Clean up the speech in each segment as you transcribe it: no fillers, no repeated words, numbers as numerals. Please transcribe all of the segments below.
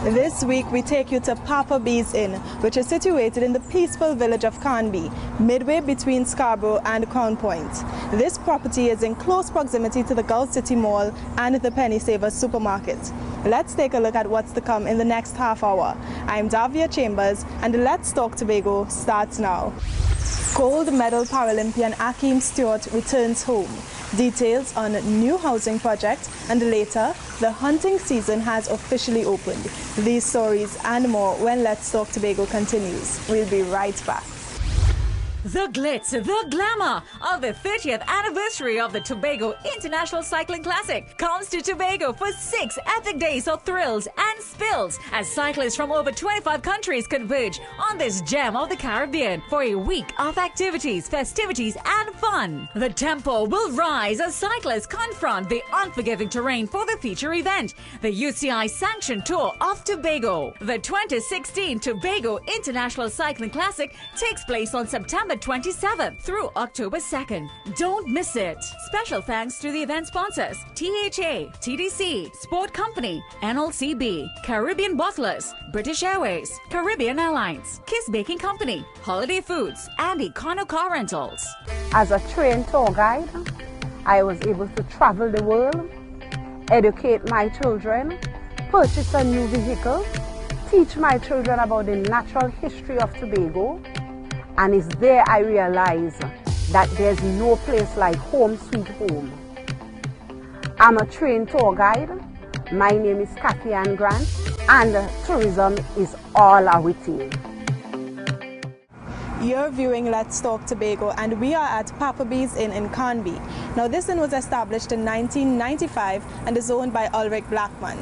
This week we take you to Papa B's Inn, which is situated in the peaceful village of Canby, midway between Scarborough and Crown Point. This property is in close proximity to the Gulf City Mall and the Penny Savers supermarket. Let's take a look at what's to come in the next half hour. I'm Davia Chambers, and Let's Talk Tobago starts now. Gold medal Paralympian Akeem Stewart returns home. Details on new housing project, and later, the hunting season has officially opened. These stories and more when Let's Talk Tobago continues. We'll be right back. The glitz, the glamour of the 30th anniversary of the Tobago International Cycling Classic comes to Tobago for 6 epic days of thrills and spills as cyclists from over 25 countries converge on this gem of the Caribbean for a week of activities, festivities and fun. The tempo will rise as cyclists confront the unforgiving terrain for the feature event, the UCI sanctioned Tour of Tobago. The 2016 Tobago International Cycling Classic takes place on September 27th through October 2nd. Don't miss it. Special thanks to the event sponsors: THA, TDC, Sport Company, NLCB, Caribbean Bottlers, British Airways, Caribbean Airlines, Kiss Baking Company, Holiday Foods, and Econo Car Rentals. As a trained tour guide, I was able to travel the world, educate my children, purchase a new vehicle, teach my children about the natural history of Tobago. And it's there I realize that there's no place like home sweet home. I'm a trained tour guide. My name is Kathy Ann Grant, and tourism is all our routine. You're viewing Let's Talk Tobago, and we are at Papa B's Inn in Canby. Now, this inn was established in 1995 and is owned by Ulrich Blackman.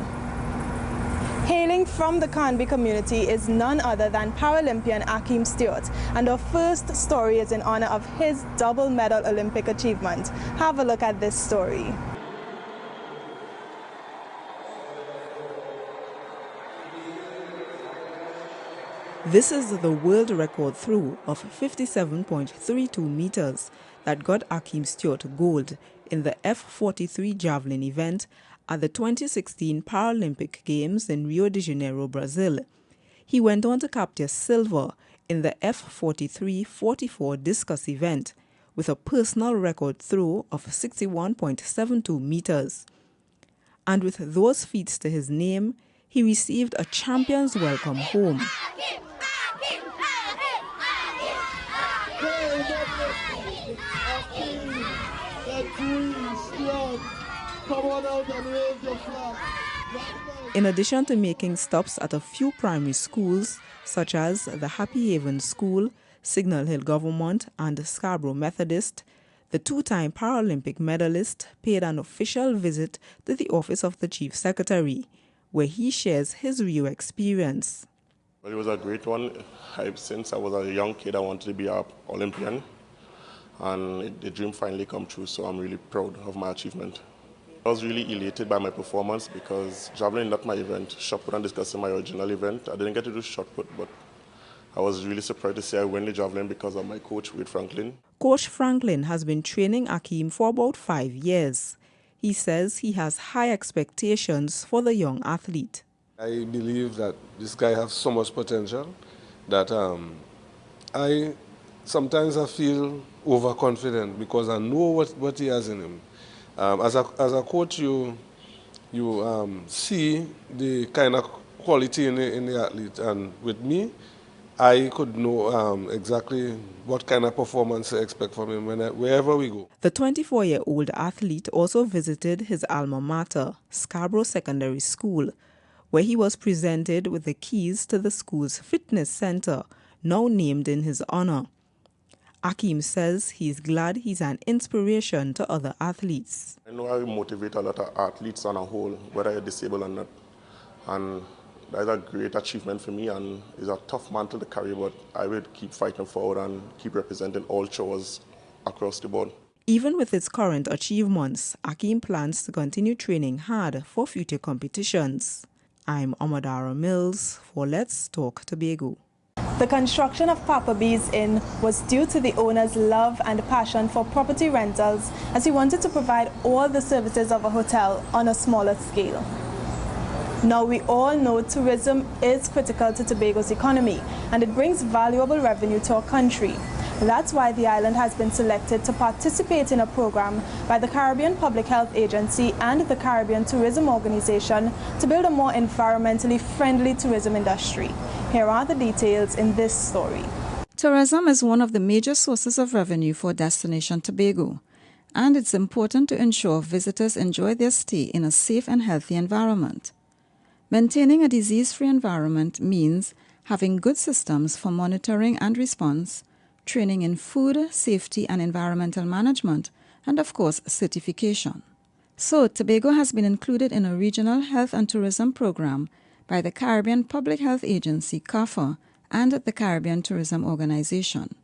Hailing from the Canby community is none other than Paralympian Akeem Stewart, and our first story is in honor of his double medal Olympic achievement. Have a look at this story. This is the world record throw of 57.32 meters that got Akeem Stewart gold in the F43 javelin event at the 2016 Paralympic Games in Rio de Janeiro, Brazil. He went on to capture silver in the F43-44 discus event with a personal record throw of 61.72 meters. And with those feats to his name, he received a champion's welcome home. In addition to making stops at a few primary schools, such as the Happy Haven School, Signal Hill Government, and Scarborough Methodist, the two-time Paralympic medalist paid an official visit to the office of the Chief Secretary, where he shares his Rio experience. Well, it was a great one. Since I was a young kid, I wanted to be an Olympian, and the dream finally come true, so I'm really proud of my achievement. I was really elated by my performance because javelin is not my event. Shot put and discus is my original event. I didn't get to do shot put, but I was really surprised to say I won the javelin because of my coach, Wade Franklin. Coach Franklin has been training Akeem for about 5 years. He says he has high expectations for the young athlete. I believe that this guy has so much potential that sometimes I feel overconfident because I know what he has in him. As a coach, you see the kind of quality in the athlete, and with me, I could know exactly what kind of performance I expect from him wherever we go. The 24-year-old athlete also visited his alma mater, Scarborough Secondary School, where he was presented with the keys to the school's fitness center, now named in his honor. Akeem says he's glad he's an inspiration to other athletes. I know I motivate a lot of athletes on a whole, whether you're disabled or not. And that is a great achievement for me, and it's a tough mantle to carry, but I will keep fighting forward and keep representing all chores across the board. Even with its current achievements, Akeem plans to continue training hard for future competitions. I'm Amadara Mills for Let's Talk Tobago. The construction of Papa B's Inn was due to the owner's love and passion for property rentals, as he wanted to provide all the services of a hotel on a smaller scale. Now we all know tourism is critical to Tobago's economy and it brings valuable revenue to our country. That's why the island has been selected to participate in a program by the Caribbean Public Health Agency and the Caribbean Tourism Organization to build a more environmentally friendly tourism industry. Here are the details in this story. Tourism is one of the major sources of revenue for Destination Tobago, and it's important to ensure visitors enjoy their stay in a safe and healthy environment. Maintaining a disease-free environment means having good systems for monitoring and response, training in food, safety and environmental management, and of course, certification. So, Tobago has been included in a regional health and tourism program by the Caribbean Public Health Agency, CAFA, and the Caribbean Tourism Organization.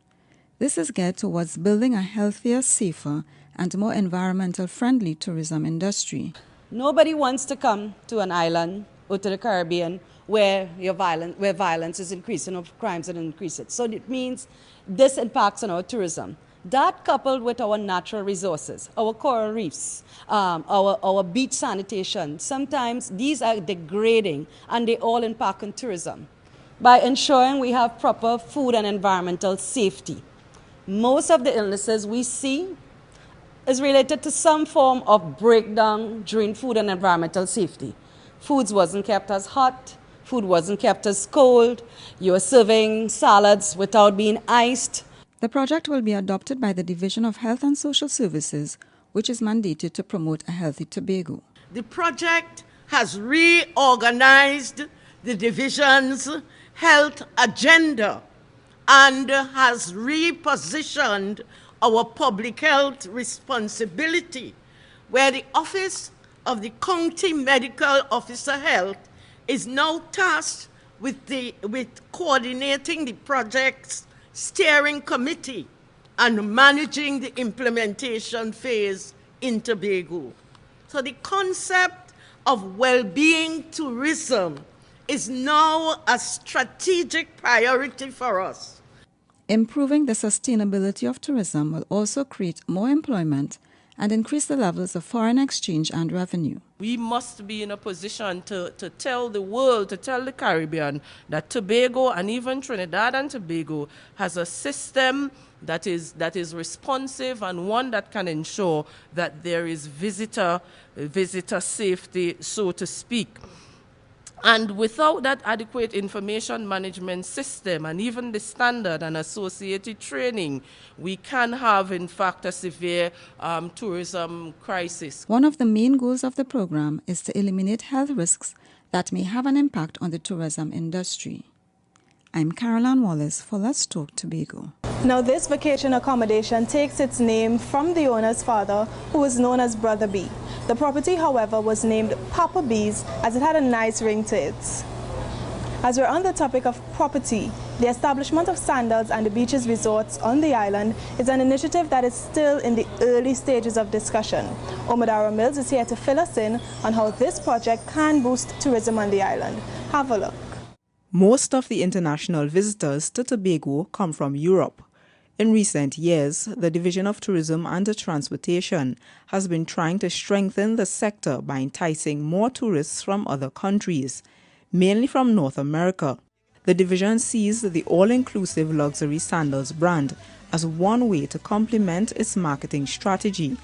This is geared towards building a healthier, safer, and more environmental-friendly tourism industry. Nobody wants to come to an island or to the Caribbean where violence is increasing or crimes are increasing. So it means this impacts on our tourism. That coupled with our natural resources, our coral reefs, our beach sanitation, sometimes these are degrading and they all impact on tourism. By ensuring we have proper food and environmental safety. Most of the illnesses we see is related to some form of breakdown during food and environmental safety. Foods wasn't kept as hot, food wasn't kept as cold, you were serving salads without being iced. The project will be adopted by the Division of Health and Social Services, which is mandated to promote a healthy Tobago. The project has reorganized the division's health agenda and has repositioned our public health responsibility, where the Office of the County Medical Officer Health is now tasked with coordinating the project's steering committee and managing the implementation phase in Tobago. So the concept of well-being tourism is now a strategic priority for us. Improving the sustainability of tourism will also create more employment and increase the levels of foreign exchange and revenue. We must be in a position to tell the world, to tell the Caribbean, that Tobago and even Trinidad and Tobago has a system that is responsive and one that can ensure that there is visitor safety, so to speak. And without that adequate information management system and even the standard and associated training, we can have, in fact, a severe tourism crisis. One of the main goals of the program is to eliminate health risks that may have an impact on the tourism industry. I'm Caroline Wallace for Let's Talk Tobago. Now this vacation accommodation takes its name from the owner's father, who was known as Brother B. The property, however, was named Papa B's as it had a nice ring to it. As we're on the topic of property, the establishment of Sandals and the Beaches resorts on the island is an initiative that is still in the early stages of discussion. Omadara Mills is here to fill us in on how this project can boost tourism on the island. Have a look. Most of the international visitors to Tobago come from Europe. In recent years, the Division of Tourism and Transportation has been trying to strengthen the sector by enticing more tourists from other countries, mainly from North America. The division sees the all-inclusive luxury sandals brand as one way to complement its marketing strategy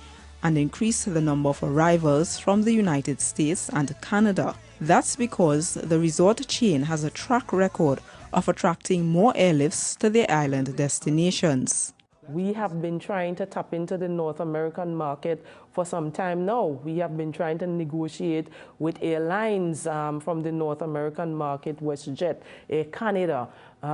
and increase the number of arrivals from the United States and Canada. That's because the resort chain has a track record of attracting more airlifts to their island destinations. We have been trying to tap into the North American market for some time now. We have been trying to negotiate with airlines from the North American market, WestJet, Air Canada,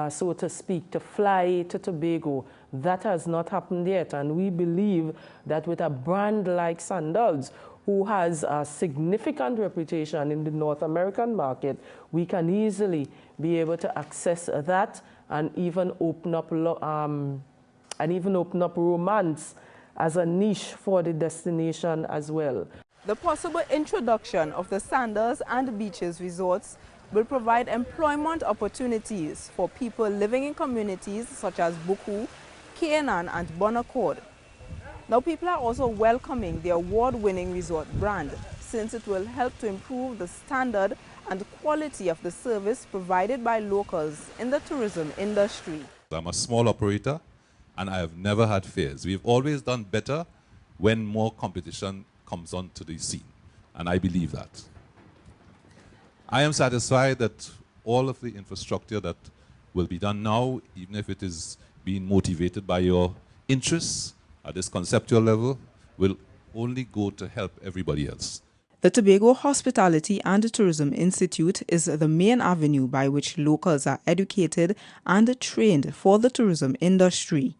so to speak, to fly to Tobago. That has not happened yet, and we believe that with a brand like Sandals, who has a significant reputation in the North American market, we can easily be able to access that and even open up romance as a niche for the destination as well. The possible introduction of the Sandals and Beaches resorts will provide employment opportunities for people living in communities such as Buku, Canaan and Bonaccord. Now people are also welcoming the award-winning resort brand, since it will help to improve the standard and quality of the service provided by locals in the tourism industry. I'm a small operator and I have never had fears. We've always done better when more competition comes onto the scene, and I believe that. I am satisfied that all of the infrastructure that will be done now, even if it is being motivated by your interests at this conceptual level, will only go to help everybody else. The Tobago Hospitality and Tourism Institute is the main avenue by which locals are educated and trained for the tourism industry.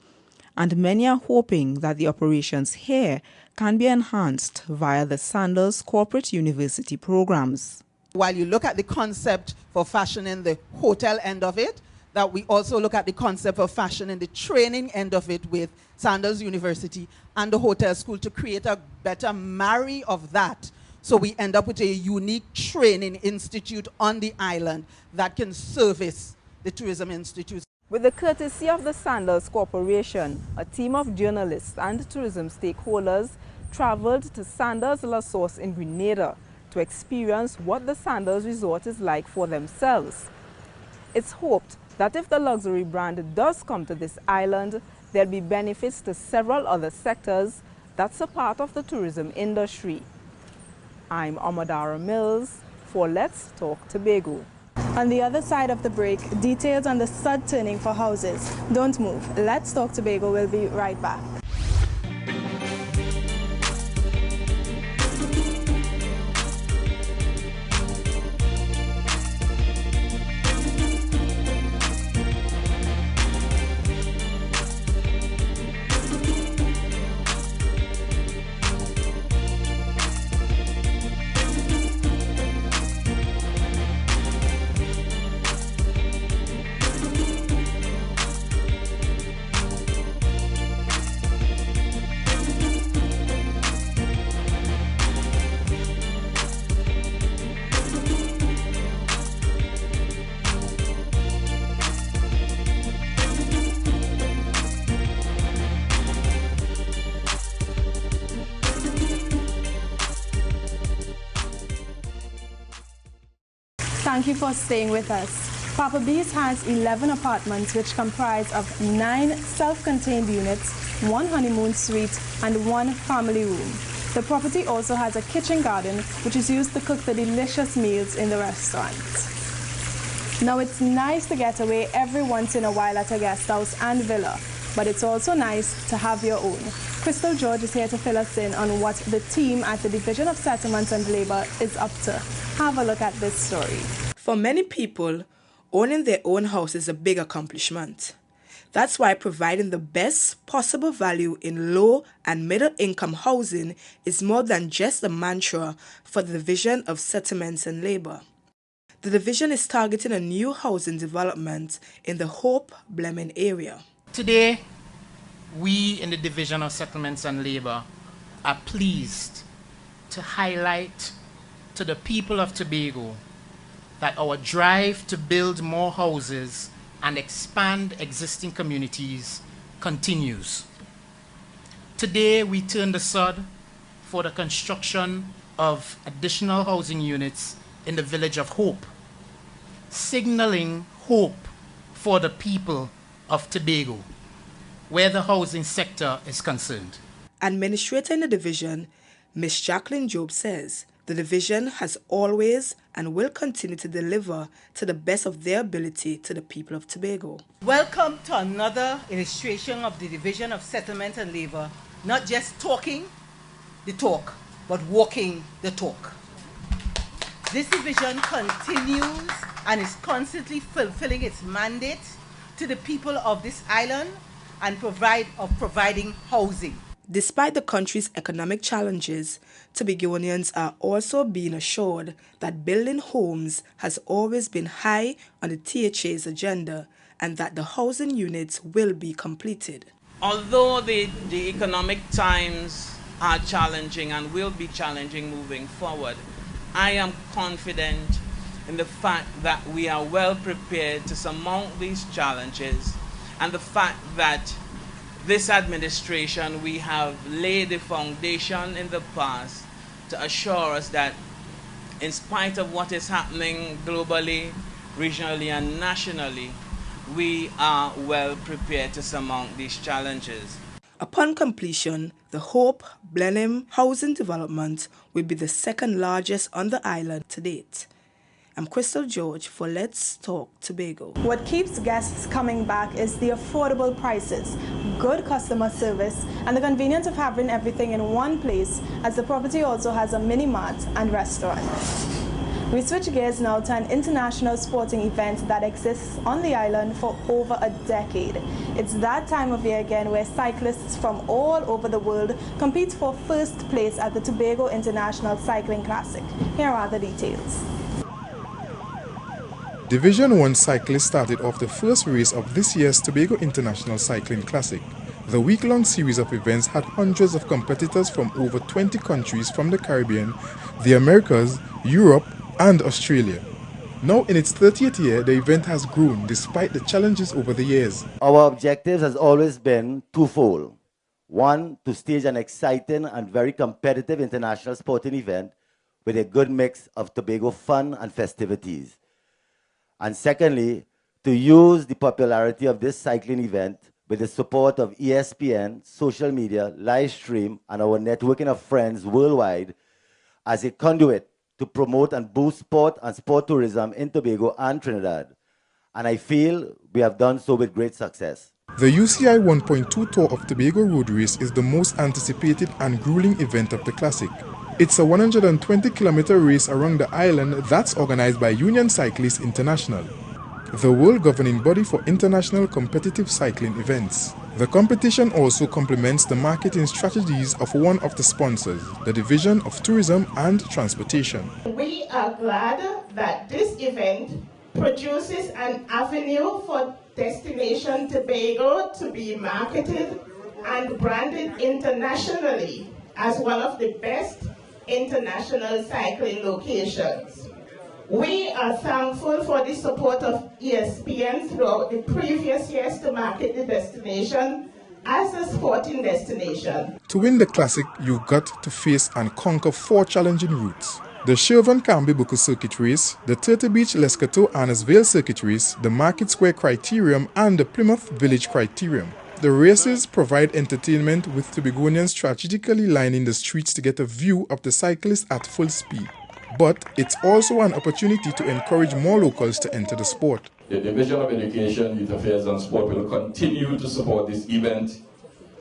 And many are hoping that the operations here can be enhanced via the Sandals Corporate University programs. While you look at the concept for fashion in the hotel end of it, that we also look at the concept of fashion in the training end of it with Sandals University and the hotel school to create a better marry of that. So we end up with a unique training institute on the island that can service the tourism institute. With the courtesy of the Sandals Corporation, a team of journalists and tourism stakeholders traveled to Sandals La Source in Grenada to experience what the Sandals Resort is like for themselves. It's hoped that if the luxury brand does come to this island, there'll be benefits to several other sectors that's a part of the tourism industry. I'm Amadara Mills for Let's Talk Tobago. On the other side of the break, details on the stud turning for houses. Don't move. Let's Talk Tobago will be right back. Thank you for staying with us. Papa B's has 11 apartments which comprise of 9 self-contained units, 1 honeymoon suite and 1 family room. The property also has a kitchen garden which is used to cook the delicious meals in the restaurant. Now it's nice to get away every once in a while at a guest house and villa, but it's also nice to have your own. Crystal George is here to fill us in on what the team at the Division of Settlements and Labor is up to. Have a look at this story. For many people, owning their own house is a big accomplishment. That's why providing the best possible value in low and middle income housing is more than just a mantra for the Division of Settlements and Labor. The division is targeting a new housing development in the Hope Bleming area. Today, we in the Division of Settlements and Labor are pleased to highlight to the people of Tobago that our drive to build more houses and expand existing communities continues. Today, we turn the sod for the construction of additional housing units in the village of Hope, signaling hope for the people of Tobago, where the housing sector is concerned. Administrator in the division, Ms. Jacqueline Job, says the division has always and will continue to deliver to the best of their ability to the people of Tobago. Welcome to another illustration of the Division of Settlement and Labor, not just talking the talk, but walking the talk. This division continues and is constantly fulfilling its mandate to the people of this island and providing housing. Despite the country's economic challenges, Tobagonians are also being assured that building homes has always been high on the THA's agenda and that the housing units will be completed. Although the economic times are challenging and will be challenging moving forward, I am confident in the fact that we are well prepared to surmount these challenges, and the fact that this administration, we have laid the foundation in the past to assure us that in spite of what is happening globally, regionally, and nationally, we are well prepared to surmount these challenges. Upon completion, the Hope Blenheim housing development will be the second largest on the island to date. I'm Crystal George for Let's Talk Tobago. What keeps guests coming back is the affordable prices, good customer service, and the convenience of having everything in one place, as the property also has a mini mart and restaurant. We switch gears now to an international sporting event that exists on the island for over a decade. It's that time of year again where cyclists from all over the world compete for first place at the Tobago International Cycling Classic. Here are the details. Division 1 cyclists started off the first race of this year's Tobago International Cycling Classic. The week-long series of events had hundreds of competitors from over 20 countries from the Caribbean, the Americas, Europe, and Australia. Now in its 30th year, the event has grown despite the challenges over the years. Our objective has always been twofold. One, to stage an exciting and very competitive international sporting event with a good mix of Tobago fun and festivities. And secondly, to use the popularity of this cycling event with the support of ESPN, social media, live stream, and our networking of friends worldwide as a conduit to promote and boost sport and sport tourism in Tobago and Trinidad. And I feel we have done so with great success. The UCI 1.2 Tour of Tobago Road Race is the most anticipated and grueling event of the Classic. It's a 120-kilometer race around the island that's organized by Union Cyclists International, the world governing body for international competitive cycling events. The competition also complements the marketing strategies of one of the sponsors, the Division of Tourism and Transportation. We are glad that this event produces an avenue for Destination Tobago to be marketed and branded internationally as one of the best international cycling locations. We are thankful for the support of ESPN throughout the previous years to market the destination as a sporting destination. To win the Classic, you've got to face and conquer 4 challenging routes. The Shervan-Camby-Buku Circuit Race, the Turtle Beach-Lescotho-Annesvale Circuit Race, the Market Square Criterium, and the Plymouth Village Criterium. The races provide entertainment with Tobagonians strategically lining the streets to get a view of the cyclists at full speed. But it's also an opportunity to encourage more locals to enter the sport. The Division of Education, Youth Affairs and Sport will continue to support this event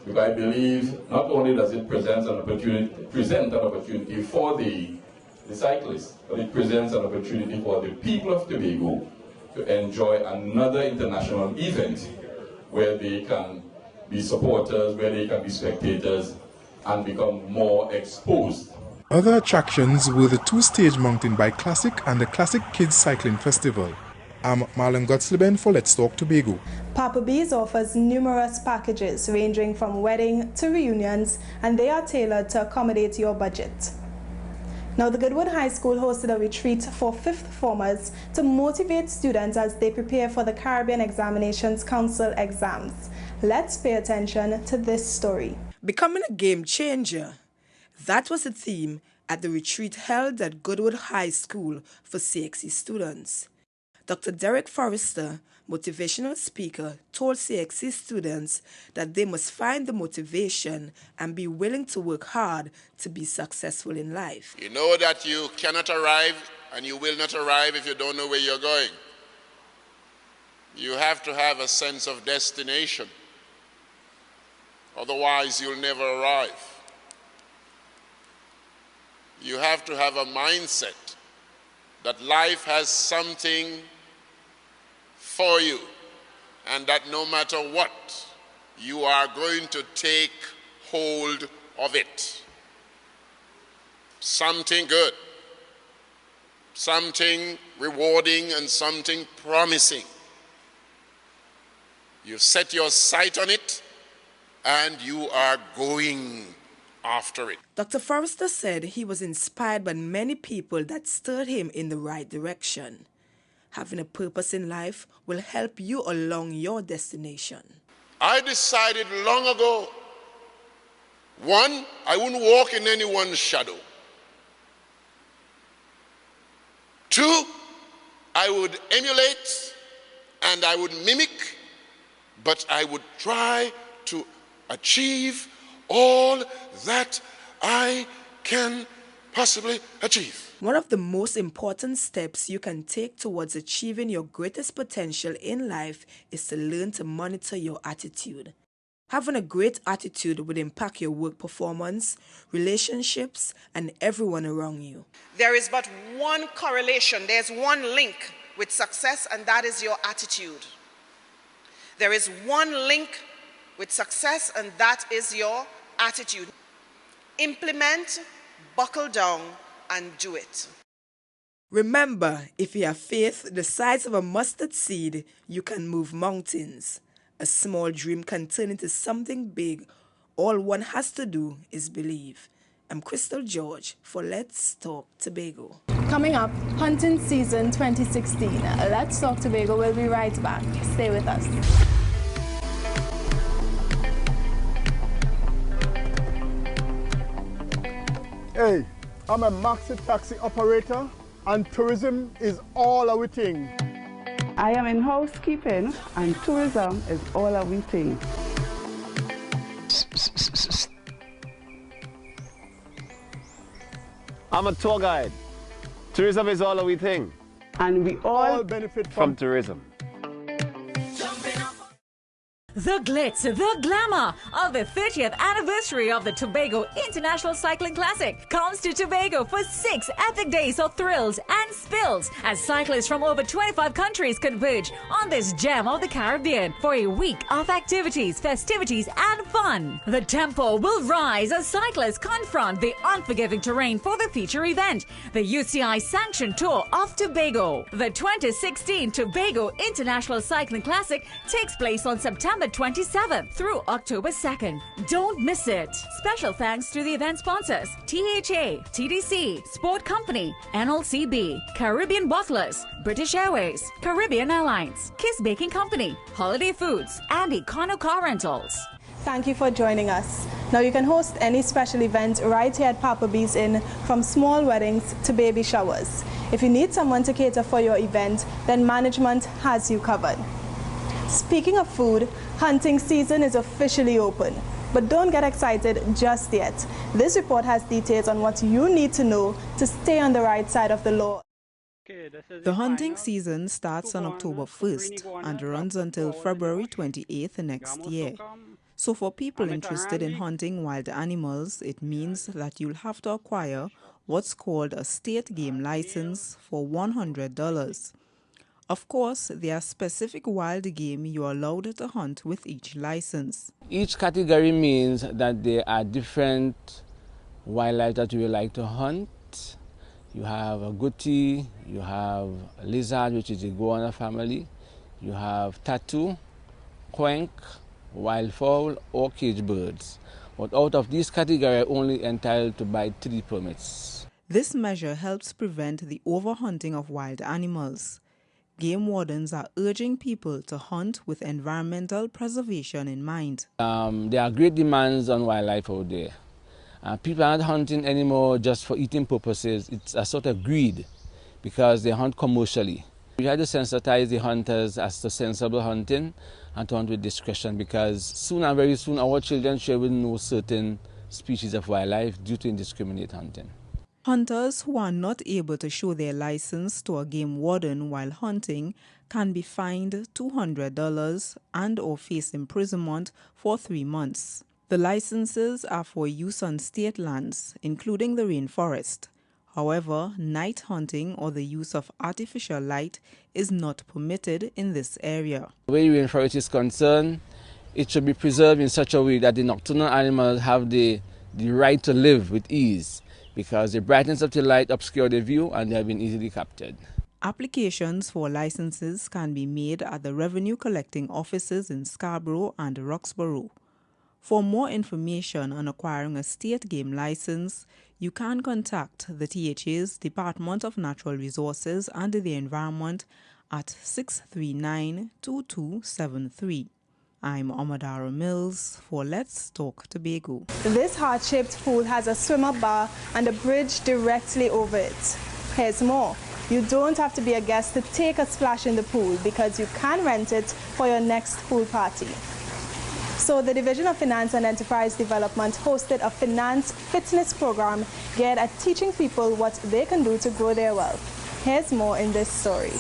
because I believe not only does it present an opportunity for the cyclists, but it presents an opportunity for the people of Tobago to enjoy another international event where they can be supporters, where they can be spectators and become more exposed. Other attractions were the 2-stage mountain bike classic and the Classic Kids Cycling Festival. I'm Marlon Gotsleben for Let's Talk Tobago. Papa B's offers numerous packages ranging from wedding to reunions, and they are tailored to accommodate your budget. Now, the Goodwood High School hosted a retreat for 5th formers to motivate students as they prepare for the Caribbean Examinations Council exams. Let's pay attention to this story. Becoming a game changer. That was the theme at the retreat held at Goodwood High School for CXC students. Dr. Derek Forrester, motivational speaker, told CXC students that they must find the motivation and be willing to work hard to be successful in life. You know that you cannot arrive and you will not arrive if you don't know where you're going. You have to have a sense of destination. Otherwise, you'll never arrive. You have to have a mindset that life has something for you and that no matter what, you are going to take hold of it. Something good, something rewarding, and something promising. You set your sight on it and you are going after it. Dr. Forrester said he was inspired by many people that stirred him in the right direction. Having a purpose in life will help you along your destination. I decided long ago, one, I wouldn't walk in anyone's shadow. Two, I would emulate and I would mimic, but I would try to achieve all that I can possibly achieve. One of the most important steps you can take towards achieving your greatest potential in life is to learn to monitor your attitude. Having a great attitude would impact your work performance, relationships, and everyone around you. There is but one correlation, there's one link with success, and that is your attitude. There is one link with success, and that is your attitude. Implement, buckle down, and do it. Remember, if you have faith the size of a mustard seed, you can move mountains. A small dream can turn into something big. All one has to do is believe. I'm Crystal George for Let's Talk Tobago. Coming up, hunting season 2016. Let's Talk Tobago will be right back. Stay with us. Hey, I'm a maxi taxi operator and tourism is all our thing. I am in housekeeping and tourism is all our thing. I'm a tour guide. Tourism is all our thing. And we all benefit from tourism. The glitz, the glamour of the 30th anniversary of the Tobago International Cycling Classic comes to Tobago for 6 epic days of thrills and spills as cyclists from over 25 countries converge on this gem of the Caribbean for a week of activities, festivities, and fun. The tempo will rise as cyclists confront the unforgiving terrain for the feature event, the UCI-sanctioned Tour of Tobago. The 2016 Tobago International Cycling Classic takes place on September 27th through October 2nd. Don't miss it. Special thanks to the event sponsors: THA, TDC, Sport Company, NLCB, Caribbean Bottlers, British Airways, Caribbean Airlines, Kiss Baking Company, Holiday Foods, and Econo Car Rentals. Thank you for joining us. Now you can host any special event right here at Papa B's Inn, from small weddings to baby showers. If you need someone to cater for your event, then management has you covered. Speaking of food, hunting season is officially open. But don't get excited just yet. This report has details on what you need to know to stay on the right side of the law. The hunting season starts on October 1st and runs until February 28th next year. So for people interested in hunting wild animals, it means that you'll have to acquire what's called a state game license for $100. Of course, there are specific wild game you are allowed to hunt with each license. Each category means that there are different wildlife that you would like to hunt. You have a guti, you have a lizard, which is a iguana family, you have tattoo, quenk, wildfowl, or cage birds. But out of these categories, only entitled to buy 3 permits. This measure helps prevent the overhunting of wild animals. Game wardens are urging people to hunt with environmental preservation in mind. There are great demands on wildlife out there. People aren't hunting anymore just for eating purposes. It's a sort of greed because they hunt commercially. We have to sensitize the hunters as to sensible hunting and to hunt with discretion, because soon and very soon our children will know certain species of wildlife due to indiscriminate hunting. Hunters who are not able to show their license to a game warden while hunting can be fined $200 and or face imprisonment for 3 months. The licenses are for use on state lands, including the rainforest. However, night hunting or the use of artificial light is not permitted in this area. Where the rainforest is concerned, it should be preserved in such a way that the nocturnal animals have the right to live with ease, because the brightness of the light obscures the view and they have been easily captured. Applications for licenses can be made at the revenue collecting offices in Scarborough and Roxborough. For more information on acquiring a state game license, you can contact the THA's Department of Natural Resources and the Environment at 639-2273. I'm Amadara Mills for Let's Talk Tobago. This heart-shaped pool has a swim-up bar and a bridge directly over it. Here's more. You don't have to be a guest to take a splash in the pool because you can rent it for your next pool party. So the Division of Finance and Enterprise Development hosted a finance fitness program geared at teaching people what they can do to grow their wealth. Here's more in this story.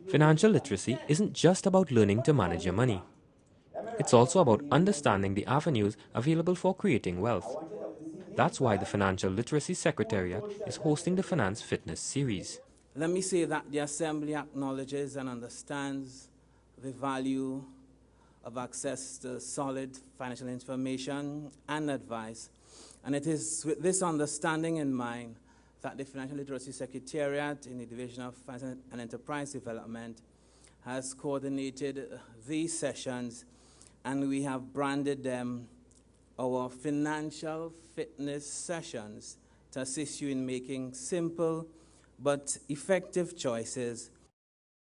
Financial literacy isn't just about learning to manage your money. It's also about understanding the avenues available for creating wealth. That's why the Financial Literacy Secretariat is hosting the Finance Fitness Series. Let me say that the Assembly acknowledges and understands the value of access to solid financial information and advice. And it is with this understanding in mind that the Financial Literacy Secretariat in the Division of Finance and Enterprise Development has coordinated these sessions, and we have branded them our financial fitness sessions to assist you in making simple but effective choices.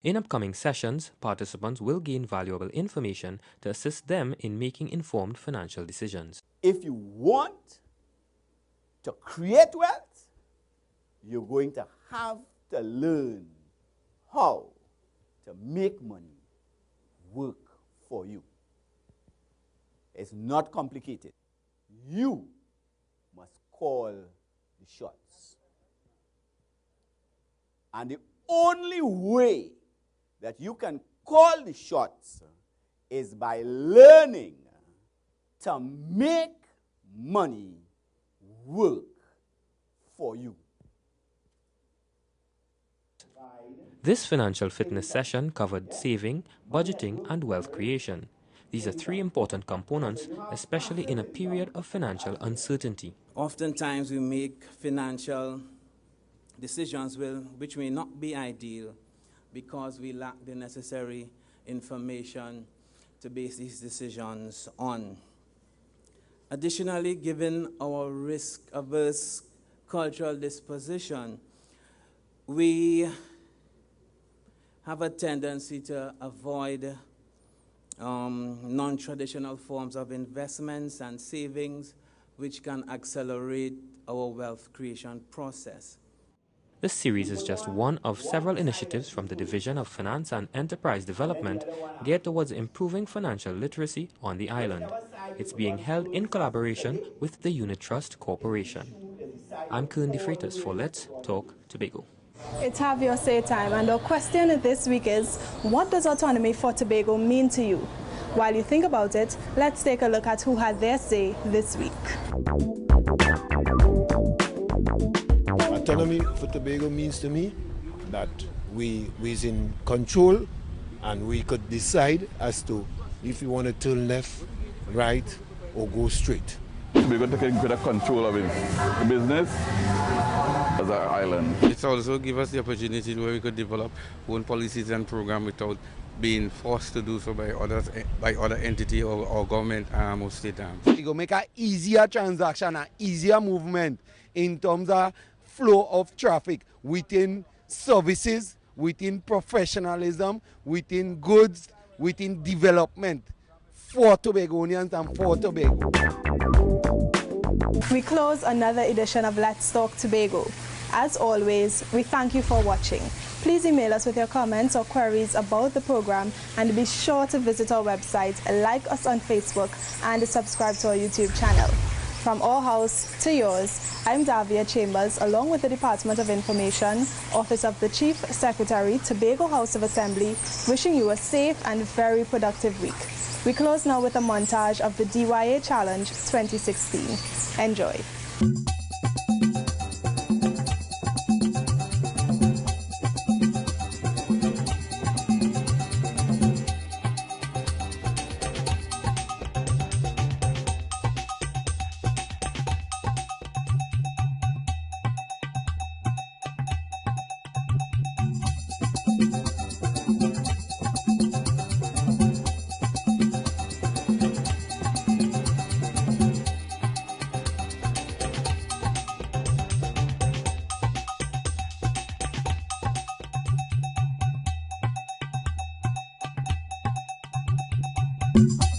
In upcoming sessions, participants will gain valuable information to assist them in making informed financial decisions. If you want to create wealth, you're going to have to learn how to make money work for you. It's not complicated. You must call the shots. And the only way that you can call the shots is by learning to make money work for you. This financial fitness session covered saving, budgeting, and wealth creation. These are three important components, especially in a period of financial uncertainty. Oftentimes we make financial decisions which may not be ideal because we lack the necessary information to base these decisions on. Additionally, given our risk-averse cultural disposition, we have a tendency to avoid non-traditional forms of investments and savings, which can accelerate our wealth creation process. This series is just one of several initiatives from the Division of Finance and Enterprise Development geared towards improving financial literacy on the island. It's being held in collaboration with the Unit Trust Corporation. I'm Kern De Freitas for Let's Talk Tobago. It's Have Your Say time, and our question this week is, what does autonomy for Tobago mean to you? While you think about it, let's take a look at who had their say this week. Autonomy for Tobago means to me that we is in control and we could decide as to if we want to turn left, right, or go straight. We're going to take better control of the business as our island. It's also give us the opportunity where we could develop own policies and programs without being forced to do so by other entity or government or state. It will make an easier transaction, an easier movement in terms of flow of traffic within services, within professionalism, within goods, within development for Tobagonians and for Tobago. We close another edition of Let's Talk Tobago. As always, we thank you for watching. Please email us with your comments or queries about the program, and be sure to visit our website, like us on Facebook, and subscribe to our YouTube channel. From our house to yours, I'm Davia Chambers, along with the Department of Information, Office of the Chief Secretary, Tobago House of Assembly, wishing you a safe and very productive week. We close now with a montage of the DYA Challenge 2016. Enjoy. you.